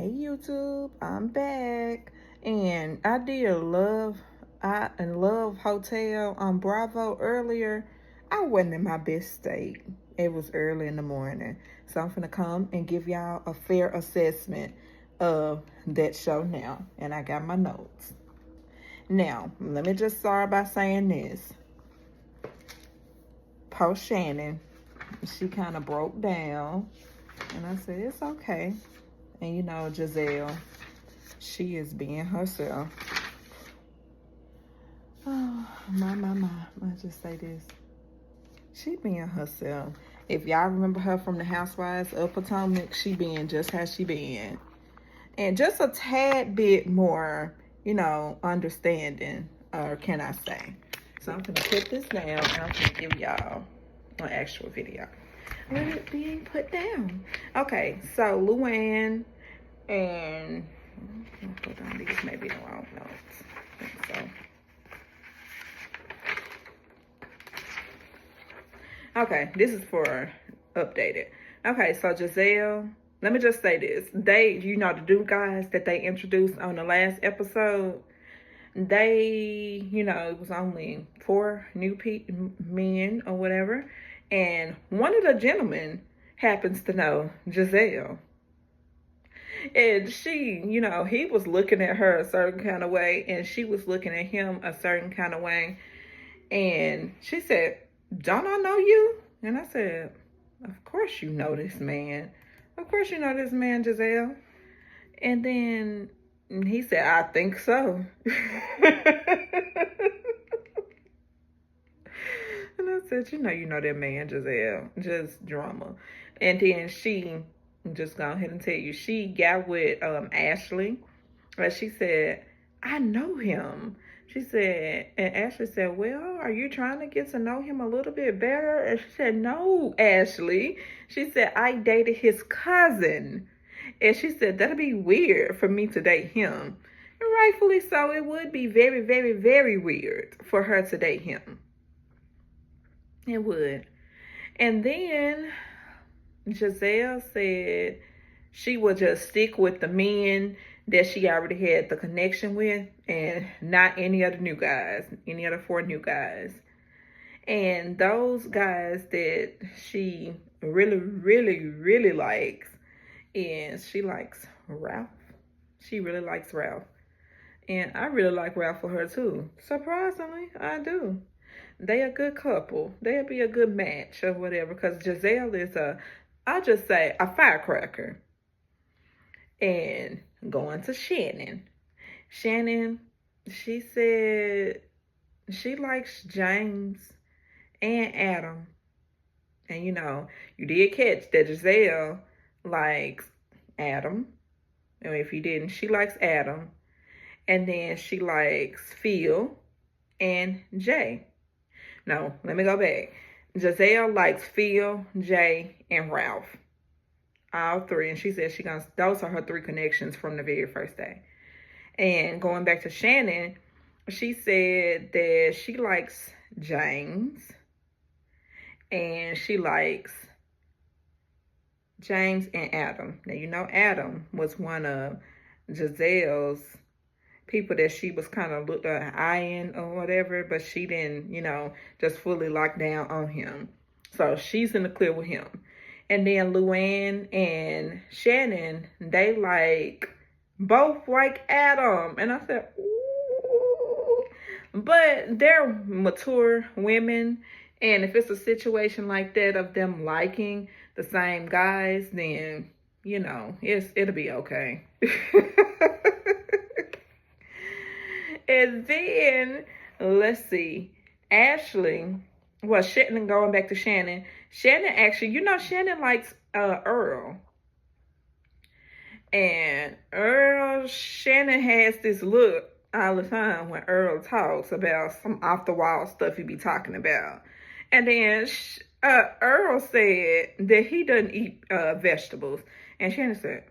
Hey YouTube, I'm back, and I did Love Hotel on Bravo earlier. I wasn't in my best state. It was early in the morning, so I'm gonna come and give y'all a fair assessment of that show now. And I got my notes. Now, let me just start by saying this: Post Shannon, she kind of broke down, and I said it's okay. And you know, Gizelle, she is being herself. Oh, my. I just say this. She being herself. If y'all remember her from the Housewives of Potomac, she being just how she been. And just a tad bit more, understanding, or can I say. So I'm gonna put this down and I'm gonna give y'all an actual video. With it being put down. Okay, so Luann and hold on, these may be the wrong notes. I think so. Okay, this is for updated. Okay, so Gizelle, let me just say this. The new guys that they introduced on the last episode, it was only 4 new men or whatever. And one of the gentlemen happens to know Gizelle. And she, he was looking at her a certain kind of way, and she was looking at him a certain kind of way. And she said, "Don't I know you?" And I said, "Of course you know this man. Of course you know this man, Gizelle." And then he said, "I think so." And I said, you know that man, Gizelle. Just drama. And then she, just go ahead and tell you, she got with Ashley. And she said, "I know him." She said, and Ashley said, "Well, are you trying to get to know him a little bit better?" And she said, "No, Ashley." She said, "I dated his cousin." And she said, "That'd be weird for me to date him." And rightfully so, it would be very, very, very weird for her to date him. It would. And then Gizelle said she would just stick with the men that she already had the connection with and not any other new guys, any other 4 new guys. And those guys that she really, really, really likes, and she likes Ralph. She really likes Ralph. And I really like Ralph for her too. Surprisingly, I do. They a good couple. They'll be a good match or whatever, because Gizelle is I'll just say, a firecracker. And going to Shannon. Shannon, she said she likes James and Adam. And you did catch that Gizelle likes Adam. And if you didn't, she likes Adam. And then she likes Phil and Jay. No, let me go back. Gizelle likes Phil, Jay, and Ralph. All 3. And she said those are her 3 connections from the very first day. And going back to Shannon, she said that she likes James. And she likes James and Adam. Now, Adam was one of Gizelle's people that she was kind of eyeing or whatever, but she didn't, just fully lock down on him. So she's in the clear with him. And then Luann and Shannon, they both like Adam. And I said, ooh. But they're mature women. And if it's a situation like that of them liking the same guys, then, it'll be okay. And then, let's see, Ashley, Shannon, going back to Shannon. Shannon actually, Shannon likes Earl. And Shannon has this look all the time when Earl talks about some off the wall stuff he be talking about. And then Earl said that he doesn't eat vegetables. And Shannon said,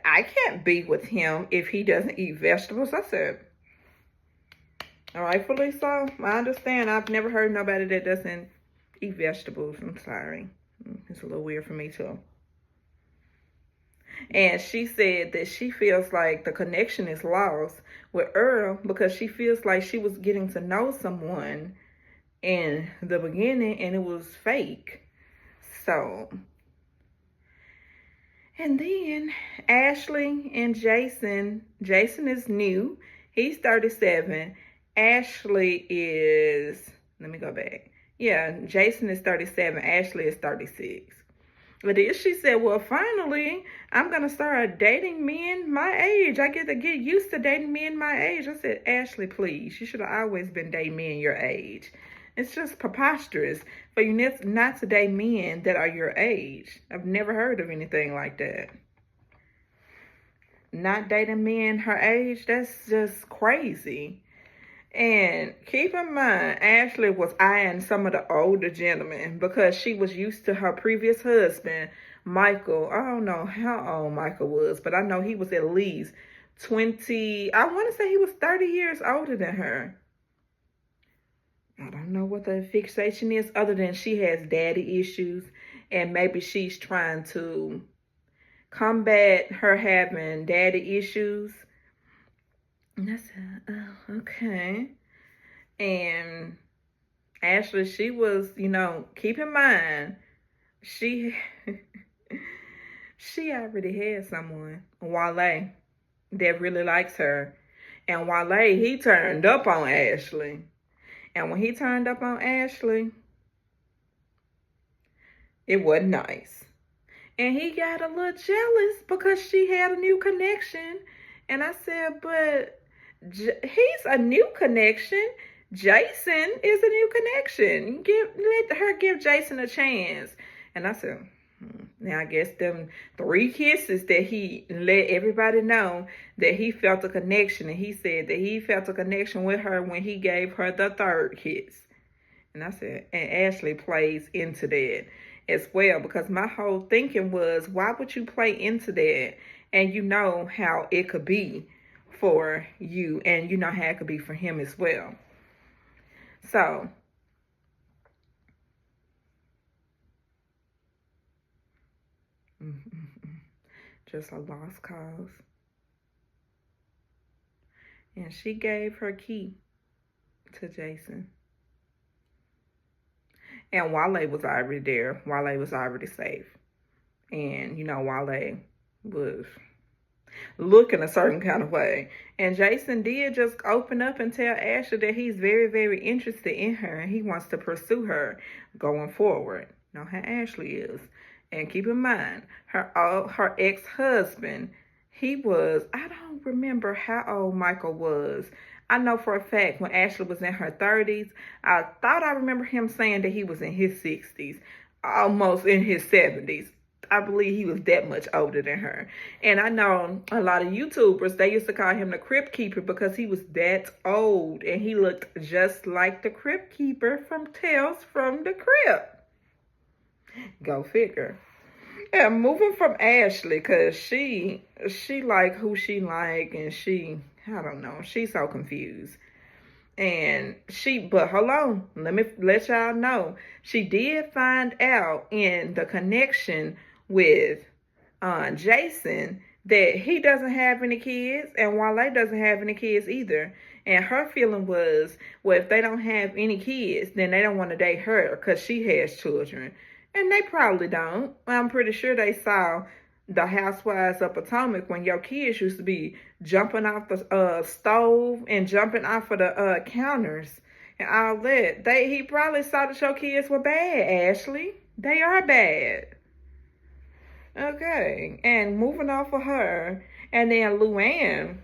"I can't be with him if he doesn't eat vegetables." I said, rightfully so. I understand. I've never heard nobody that doesn't eat vegetables. I'm sorry. It's a little weird for me too. And she said that she feels like the connection is lost with Earl because she feels like she was getting to know someone in the beginning and it was fake. So, and then Ashley and Jason. Jason is new. He's 37. Ashley is, let me go back. Yeah, Jason is 37. Ashley is 36. But then she said, well, finally, I'm going to start dating men my age. I get to get used to dating men my age. I said, Ashley, please. You should have always been dating men your age. It's just preposterous for you not to date men that are your age. I've never heard of anything like that. Not dating men her age, that's just crazy. And keep in mind, Ashley was eyeing some of the older gentlemen because she was used to her previous husband, Michael. I don't know how old Michael was, but I know he was at least 20. I want to say he was 30 years older than her. I don't know what the fixation is other than she has daddy issues and maybe she's trying to combat her having daddy issues. And I said, oh, okay. And Ashley, she was, keep in mind, she she already had someone, Wale, that really likes her. And Wale, he turned up on Ashley. And when he turned up on Ashley, it wasn't nice. And he got a little jealous because she had a new connection. And I said, but he's a new connection. Jason is a new connection. Let her give Jason a chance. And I said, now I guess them 3 kisses that he let everybody know that he felt a connection. And he said that he felt a connection with her when he gave her the 3rd kiss. And I said, and Ashley plays into that as well, because my whole thinking was, why would you play into that? And you know how it could be for you, and you know how it could be for him as well. So, just a lost cause. And she gave her key to Jason. And Wale was already there. Wale was already safe. And, Wale was looking a certain kind of way. And Jason did just open up and tell Ashley that he's very, very interested in her and he wants to pursue her going forward. You know how Ashley is. And keep in mind, her ex-husband, he was, I don't remember how old Michael was. I know for a fact when Ashley was in her 30s, I thought I remember him saying that he was in his 60s, almost in his 70s. I believe he was that much older than her. And I know a lot of YouTubers, they used to call him the Crypt Keeper because he was that old. And he looked just like the Crypt Keeper from Tales from the Crypt. Go figure. Yeah, moving from Ashley, because she like who she like, and I don't know, she's so confused. And but hold on, let me let y'all know, she did find out in the connection with Jason that he doesn't have any kids, and Wale doesn't have any kids either. And her feeling was, well, if they don't have any kids, then they don't want to date her because she has children. And they probably don't. I'm pretty sure they saw the Housewives of Potomac when your kids used to be jumping off the stove and jumping off of the counters and all that. He probably saw that your kids were bad, Ashley. They are bad. Okay, and moving off of her, and then Luann,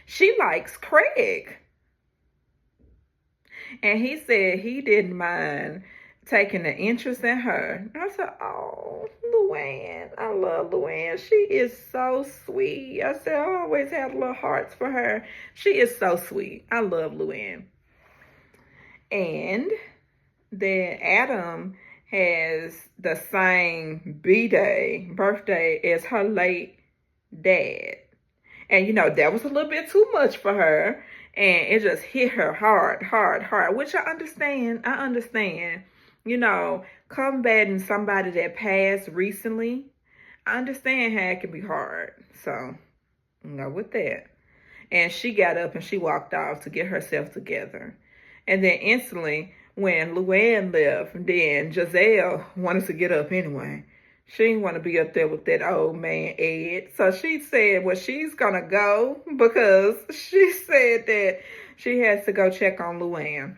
she likes Craig. And he said he didn't mind taking an interest in her. I said, oh, Luann. I love Luann. She is so sweet. I said, I always had little hearts for her. She is so sweet. I love Luann. And then Adam has the same birthday as her late dad. And, that was a little bit too much for her. And it just hit her hard, which I understand. Combating somebody that passed recently, I understand how it can be hard. So, with that. And she got up and she walked off to get herself together. And then instantly, when Luann left, then Giselle wanted to get up anyway. She didn't want to be up there with that old man, Ed. So she said, well, she's going to go because she said that she has to go check on Luann.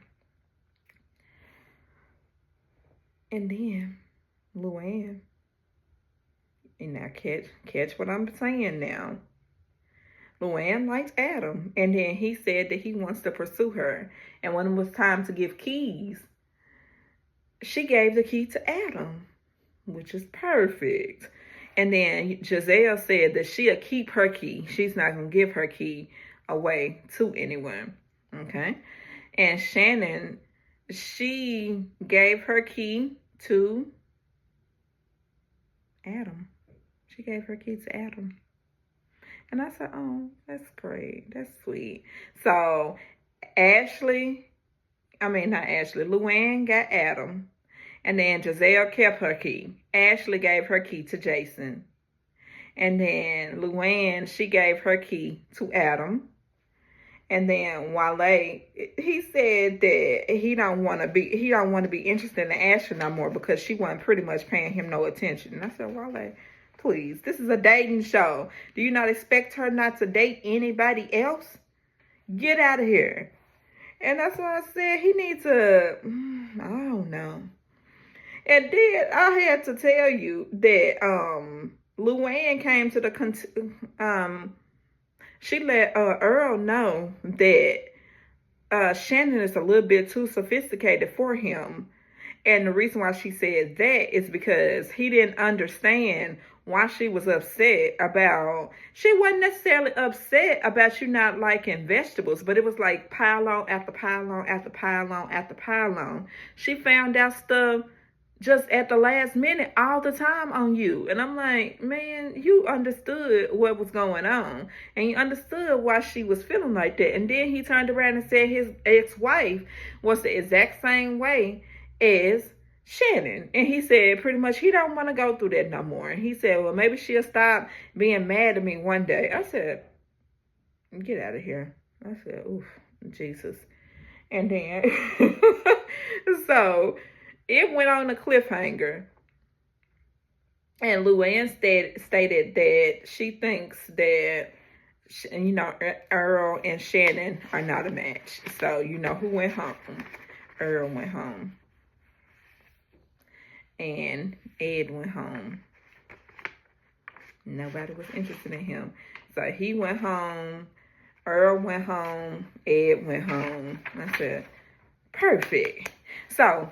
And then Luann, and now catch what I'm saying now. Luann likes Adam, and then he said that he wants to pursue her. And when it was time to give keys, she gave the key to Adam, which is perfect. And then Giselle said that she'll keep her key. She's not going to give her key away to anyone. Okay? And Shannon, she gave her key to Adam. She gave her key to Adam. And I said, oh, that's great. That's sweet. So Luann got Adam. And then Giselle kept her key. Ashley gave her key to Jason. And then Luann, she gave her key to Adam. And then Wale, he said that he don't want to be interested in Ashley no more because she wasn't pretty much paying him no attention. And I said, Wale, please, this is a dating show. Do you not expect her not to date anybody else? Get out of here. And that's why I said he needs to, I don't know. And then I had to tell you that Luann came to she let Earl know that Shannon is a little bit too sophisticated for him. And the reason why she said that is because he didn't understand why she was upset about, she wasn't necessarily upset about you not liking vegetables, but it was like pile on after pile on after pile on after pile on. She found out stuff just at the last minute all the time on you. And I'm like, man, you understood what was going on. And you understood why she was feeling like that. And then he turned around and said his ex-wife was the exact same way as Shannon. And he said pretty much he don't want to go through that no more. And he said, well, maybe she'll stop being mad at me one day. I said, get out of here. I said, oof, Jesus. And then, so it went on a cliffhanger. And Luann stated that she thinks that, Earl and Shannon are not a match. So, who went home? Earl went home. And Ed went home. Nobody was interested in him. So he went home. Earl went home. Ed went home. I said, perfect. So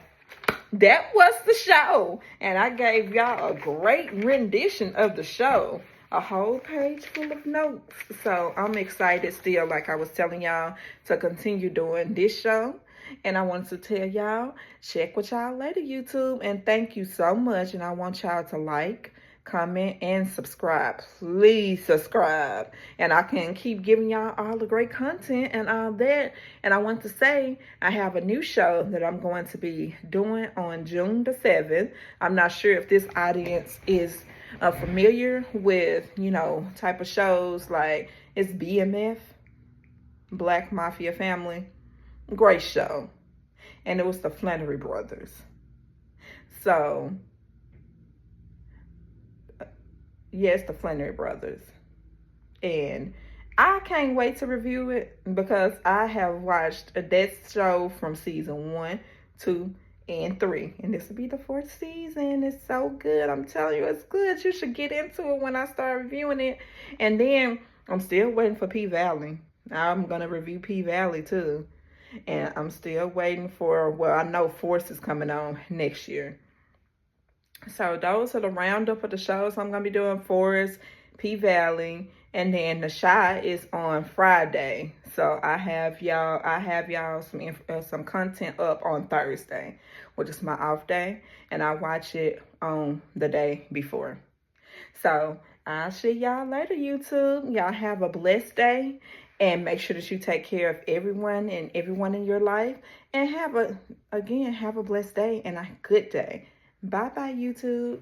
that was the show. And I gave y'all a great rendition of the show. A whole page full of notes. So I'm excited still, like I was telling y'all, to continue doing this show. And I wanted to tell y'all, check with y'all later, YouTube. And thank you so much. And I want y'all to like, comment, and subscribe. Please subscribe. And I can keep giving y'all all the great content and all that. And I want to say, I have a new show that I'm going to be doing on June the 7th. I'm not sure if this audience is familiar with, type of shows like it's BMF, Black Mafia Family. Great show. And it was the Flannery Brothers. So, yes, the Flannery Brothers. And I can't wait to review it because I have watched that show from season 1, 2, and 3. And this will be the 4th season. It's so good. I'm telling you, it's good. You should get into it when I start reviewing it. And then I'm still waiting for P-Valley. I'm going to review P-Valley too. And I'm still waiting for, I know Force is coming on next year. So those are the roundup of the shows I'm going to be doing. Force, P-Valley, and then The Chi is on Friday. So I have y'all some content up on Thursday, which is my off day. And I watch it on the day before. So I'll see y'all later, YouTube. Y'all have a blessed day. And make sure that you take care of everyone in your life. And have a blessed day and a good day. Bye-bye, YouTube.